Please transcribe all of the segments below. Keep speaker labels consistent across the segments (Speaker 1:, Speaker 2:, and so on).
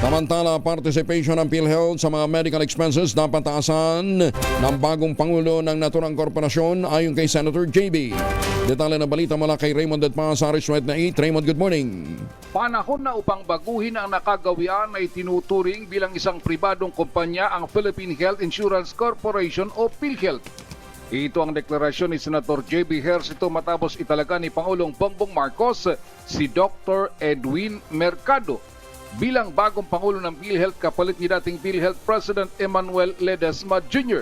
Speaker 1: Samantala, participation ng PhilHealth sa mga medical expenses dapat taasan ng bagong Pangulo ng Naturang Korporasyon ayon kay Senator JB. Detalye na balita mula kay Raymond at Pasaris Red na 8. Raymond, good morning.
Speaker 2: Panahon na upang baguhin ang nakagawian ay tinuturing bilang isang pribadong kumpanya ang Philippine Health Insurance Corporation o PhilHealth. Ito ang deklarasyon ni Senator J.B. Ejercito matapos italaga ni Pangulong Bongbong Marcos si Dr. Edwin Mercado bilang bagong Pangulo ng PhilHealth kapalit ni dating PhilHealth President Emmanuel Ledesma Jr.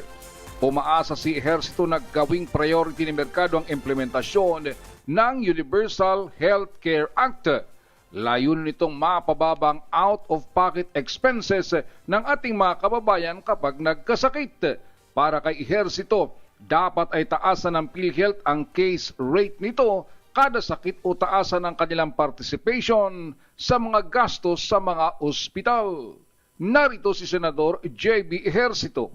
Speaker 2: Umaasa si Ejercito na gawing priority ni Mercado ang implementasyon ng Universal Healthcare Act. Layunin nitong mapababang out-of-pocket expenses ng ating mga kababayan kapag nagkasakit. Para kay Ejercito, dapat ay taasan ng PhilHealth ang case rate nito kada sakit o taasan ng kanilang participation sa mga gastos sa mga ospital. Narito si Senador J.B. Ejercito.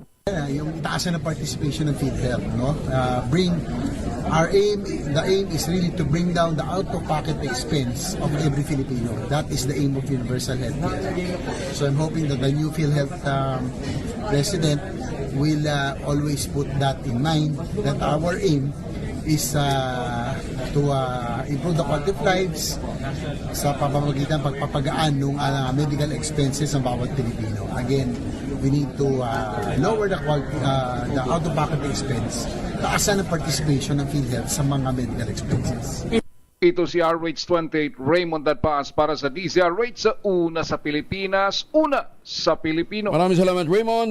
Speaker 3: Yung itaasan ng participation ng PhilHealth, no? The aim is really to bring down the out-of-pocket expense of every Filipino. That is the aim of universal healthcare. So I'm hoping that the new PhilHealth president will always put that in mind, that our aim is to improve the quality of lives sa pamamagitan pagpapagaan ng medical expenses ng bawat Pilipino. Again, we need to lower the out-of-pocket expense, taasan ang participation ng PhilHealth sa mga medical expenses.
Speaker 2: Ito si RH28 Raymond Dadpaas para sa DZRH sa Una sa Pilipinas, Una sa Pilipino.
Speaker 1: Maraming salamat, Raymond.